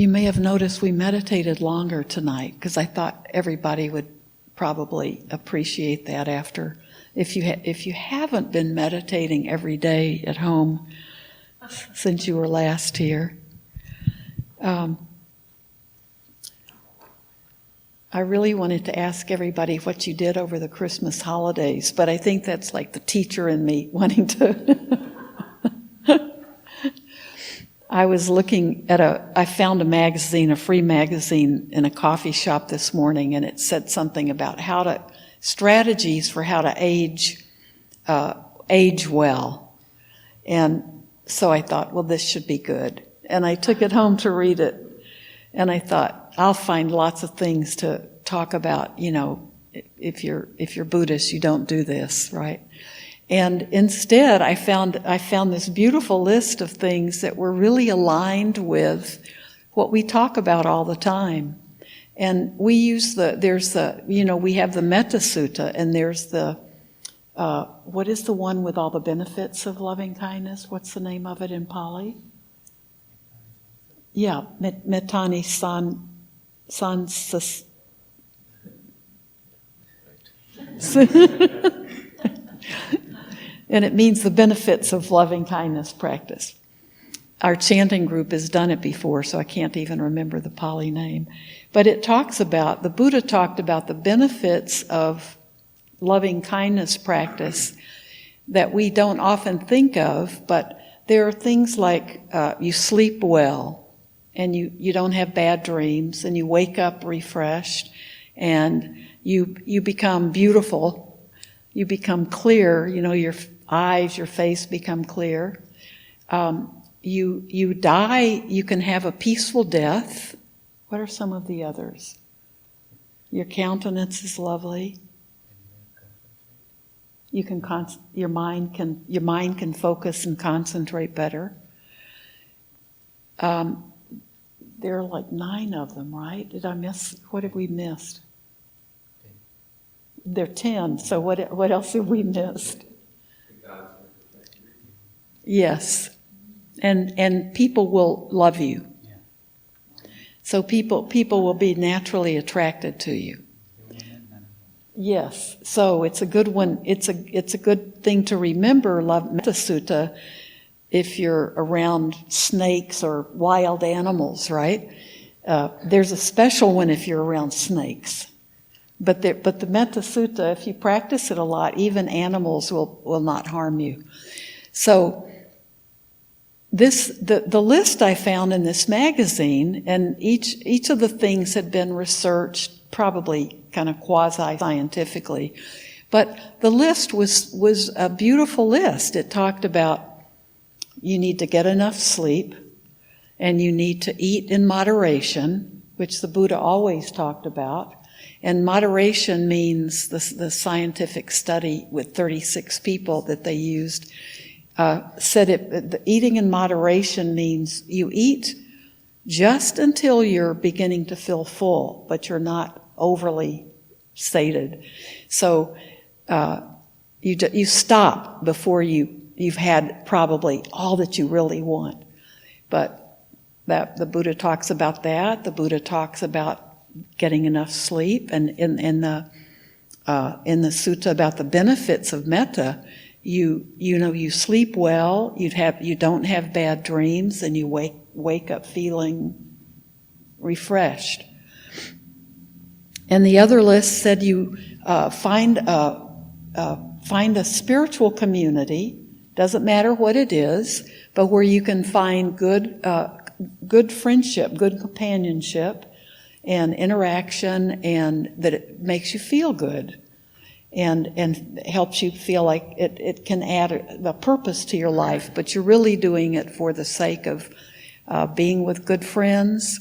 You may have noticed we meditated longer tonight because I thought everybody would probably appreciate that after. If you haven't been meditating every day at home since you were last here, I really wanted to ask everybody what you did over the Christmas holidays, but I think that's like the teacher in me wanting to. I found a magazine, a free magazine in a coffee shop this morning, and it said something about strategies for how to age well. And so I thought, well, this should be good. And I took it home to read it. And I thought, I'll find lots of things to talk about. If you're Buddhist, you don't do this, right? And instead, I found this beautiful list of things that were really aligned with what we talk about all the time. And we use we have the Metta Sutta, and there's what is the one with all the benefits of loving kindness? What's the name of it in Pali? Yeah, Mettani Sansas. And it means the benefits of loving kindness practice. Our chanting group has done it before, so I can't even remember the Pali name. But the Buddha talked about the benefits of loving kindness practice that we don't often think of, but there are things like you sleep well, and you don't have bad dreams, and you wake up refreshed, and you become beautiful, you become clear, your eyes, your face become clear. You die, you can have a peaceful death. What are some of the others? Your countenance is lovely. Your mind can focus and concentrate better. There are like 9 of them, right? Did I miss? What have we missed? There are 10. So what else have we missed? Yes, and people will love you. So people will be naturally attracted to you. Yes, so it's a good one. It's a good thing to remember. Metta Sutta, if you're around snakes or wild animals, right? There's a special one if you're around snakes. But the Metta Sutta, if you practice it a lot, even animals will not harm you. So the list I found in this magazine, and each of the things had been researched probably kind of quasi-scientifically, but the list was a beautiful list. It talked about you need to get enough sleep, and you need to eat in moderation, which the Buddha always talked about. And moderation means the scientific study with 36 people that they used said eating in moderation means you eat just until you're beginning to feel full, but you're not overly sated. So you stop before you've had probably all that you really want. But the Buddha talks about that. The Buddha talks about getting enough sleep, and in the sutta about the benefits of metta, you sleep well, you don't have bad dreams, and you wake up feeling refreshed. And the other list said you find a spiritual community, doesn't matter what it is, but where you can find good friendship, good companionship, and interaction, and that it makes you feel good, and helps you feel like it can add a purpose to your life, but you're really doing it for the sake of being with good friends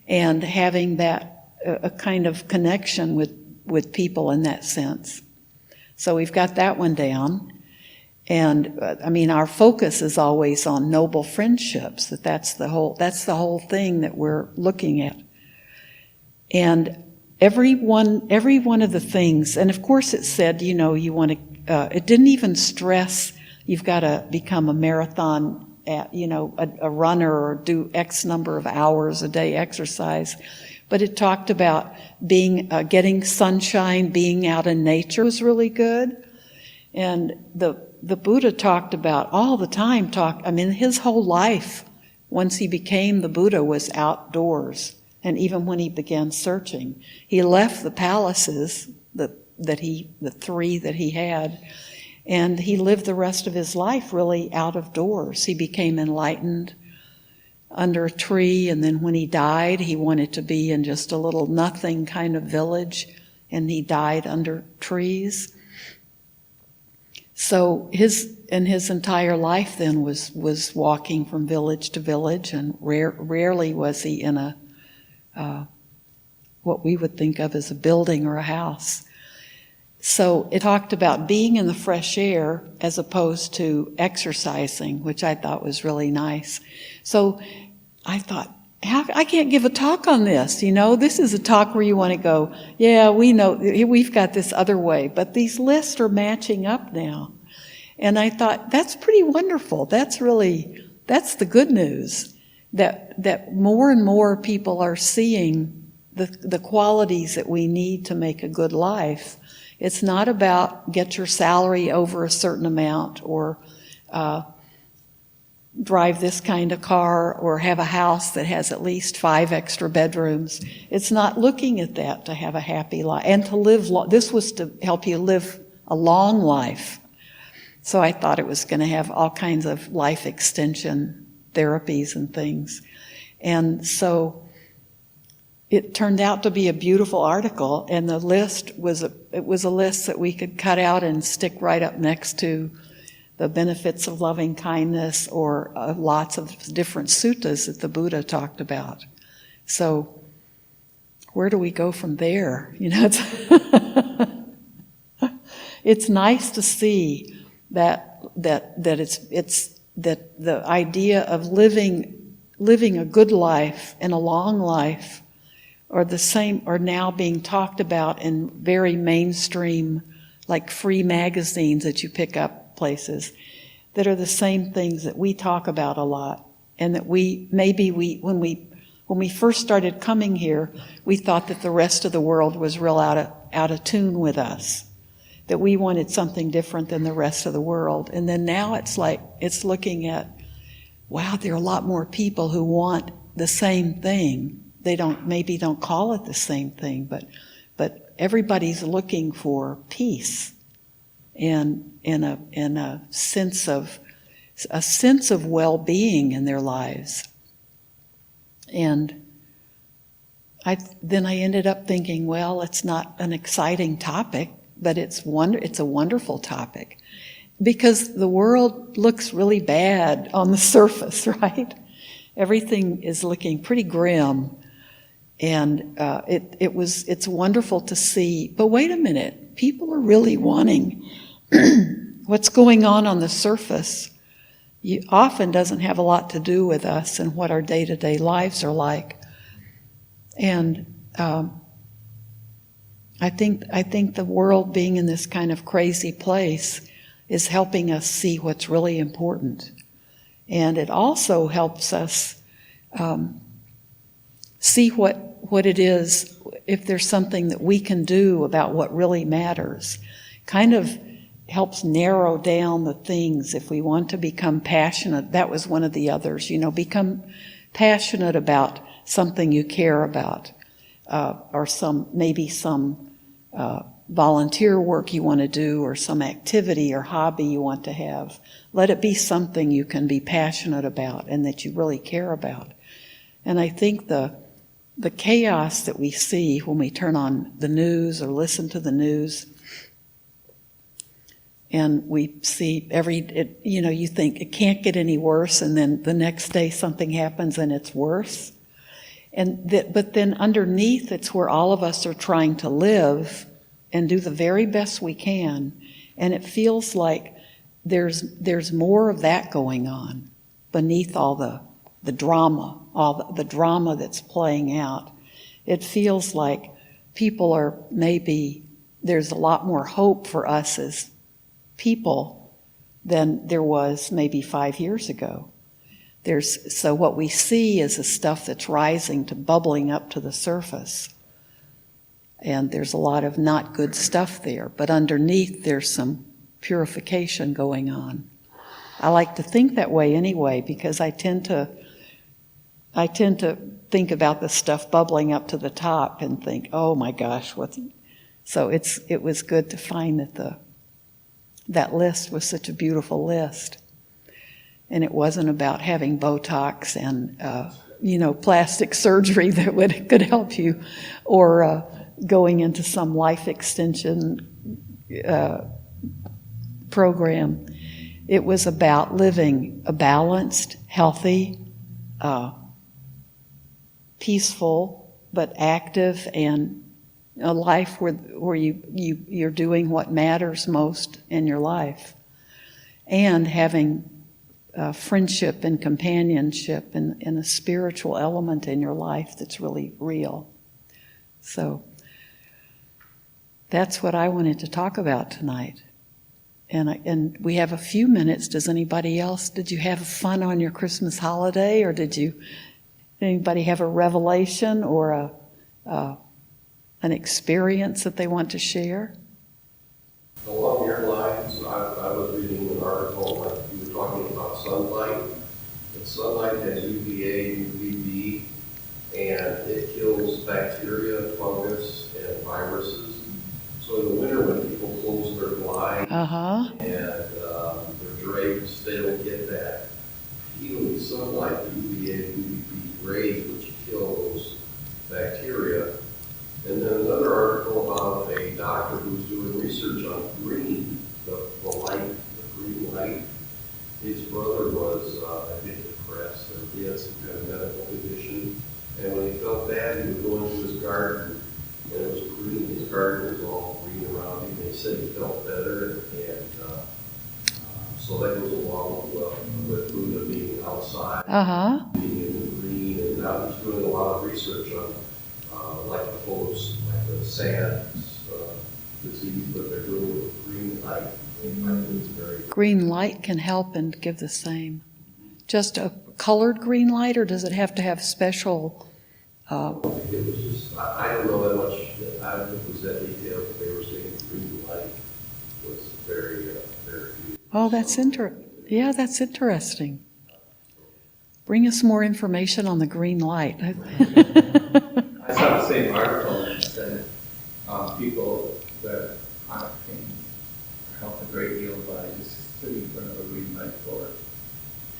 and having that a kind of connection with people in that sense. So we've got that one down. And our focus is always on noble friendships, that's the whole thing that we're looking at. And every one of the things, and of course it said, you want to, it didn't even stress you've got to become a marathon a runner or do X number of hours a day exercise. But it talked about getting sunshine, being out in nature was really good. And the Buddha talked about all the time, his whole life, once he became the Buddha, was outdoors. And even when he began searching, he left the palaces, the three that he had, and he lived the rest of his life really out of doors. He became enlightened under a tree, and then when he died, he wanted to be in just a little nothing kind of village, and he died under trees. So his entire life then was walking from village to village, and rarely was he in a what we would think of as a building or a house. So it talked about being in the fresh air as opposed to exercising, which I thought was really nice. So I thought, I can't give a talk on this. This is a talk where you want to go, yeah, we know, we've got this other way, but these lists are matching up now. And I thought, that's pretty wonderful. That's the good news, that more and more people are seeing the qualities that we need to make a good life. It's not about get your salary over a certain amount, or drive this kind of car, or have a house that has at least 5 extra bedrooms. It's not looking at that to have a happy life and to live. This was to help you live a long life. So I thought it was going to have all kinds of life extension therapies and things. And so it turned out to be a beautiful article, and the list was a list that we could cut out and stick right up next to the benefits of loving kindness, or lots of different suttas that the Buddha talked about. So where do we go from there? It's nice to see that the idea of living a good life and a long life are now being talked about in very mainstream, like free magazines that you pick up places, that are the same things that we talk about a lot, and that when we first started coming here, we thought that the rest of the world was real out of tune with us, that we wanted something different than the rest of the world. And then now it's looking at, wow, there are a lot more people who want the same thing. They don't call it the same thing, but everybody's looking for peace and a sense of well-being in their lives. And then I ended up thinking, well, it's not an exciting topic, but it's a wonderful topic, because the world looks really bad on the surface, right? Everything is looking pretty grim. And it's wonderful to see, but wait a minute, people are really wanting what's going on the surface. Often doesn't have a lot to do with us and what our day-to-day lives are like. And I think the world being in this kind of crazy place is helping us see what's really important. And it also helps us see what it is, if there's something that we can do about what really matters. Kind of helps narrow down the things. If we want to become passionate, that was one of the others, become passionate about something you care about, or some volunteer work you want to do, or some activity or hobby you want to have. Let it be something you can be passionate about and that you really care about. And I think the chaos that we see when we turn on the news or listen to the news, and we see you think it can't get any worse, and then the next day something happens and it's worse. But then underneath, it's where all of us are trying to live and do the very best we can, and it feels like there's more of that going on beneath all the drama, all the drama that's playing out. It feels like there's a lot more hope for us as people than there was maybe 5 years ago. So what we see is the stuff that's rising to bubbling up to the surface. And there's a lot of not good stuff there, but underneath there's some purification going on. I like to think that way anyway, because I tend to think about the stuff bubbling up to the top and think, oh my gosh, so it was good to find that list was such a beautiful list. And it wasn't about having Botox and plastic surgery that could help you, or going into some life extension program. It was about living a balanced, healthy, peaceful, but active, and a life where you're doing what matters most in your life, and having friendship and companionship and a spiritual element in your life that's really real. So that's what I wanted to talk about tonight. And we have a few minutes. Does anybody else? Did you have fun on your Christmas holiday, or did anybody have a revelation or an experience that they want to share? Along your lines, I was reading an article, like you were talking about sunlight. And sunlight has UVA, UVB, and it kills bacteria, fungus, and viruses. So in the winter, when people close their blinds and their drapes, they don't get that healing sunlight, the UVA, UVB rays, which kill those bacteria. And then another article about a doctor who's doing research on green, the light, the green light. His brother was, I think, depressed, or he had some kind of medical condition. And when he felt bad, he would go into his garden, and it was green. His garden was all green around him. They said he felt better, and so that goes along with Buddha being outside, being in the green, and now he's doing a lot of research on like the sand disease, but they're doing it with green light. Green light can help and give the same. Just a colored green light, or does it have to have special? It was just, I don't know that much. I don't think it was that detailed, but they were saying green light was very, very beautiful. Oh, that's interesting. Bring us more information on the green light. I saw the same article that said people that chronic pain are helped a great deal by just sitting in front of a green light for it.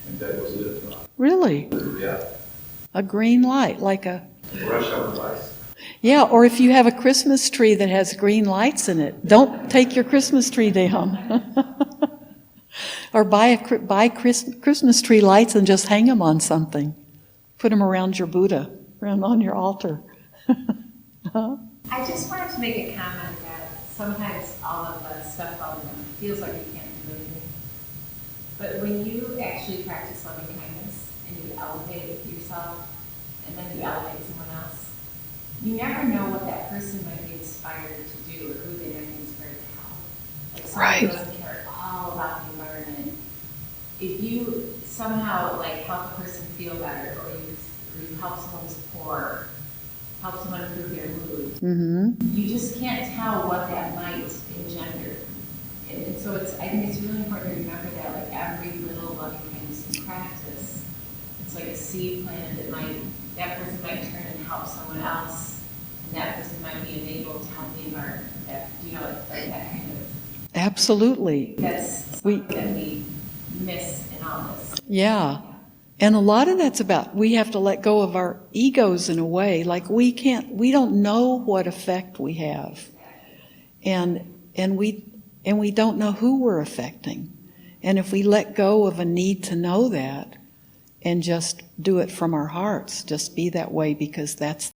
And that was it. Really? Yeah. A green light, like a... Rush hour lights. Yeah, or if you have a Christmas tree that has green lights in it, don't take your Christmas tree down. Or buy Christmas tree lights and just hang them on something. Put them around your Buddha, around on your altar. I just wanted to make a comment that sometimes all of the stuff all around feels like you can't do anything. But when you actually practice loving kindness and you elevate yourself and then you elevate someone else, you never know what that person might be inspired to do or who they might be inspired to help. Like someone who doesn't care at all about the environment. If you somehow help a person feel better, or you help someone who's poor, help someone improve their mood, you just can't tell what that might engender. And so I think it's really important to remember that every little loving kindness you practice, it's like a seed planted that person might turn and help someone else, and that person might be enabled to help the environment. That kind of. Absolutely. That's something that we miss in all this. Yeah. And a lot of that's about, we have to let go of our egos in a way. We don't know what effect we have. And we don't know who we're affecting. And if we let go of a need to know that and just do it from our hearts, just be that way because that's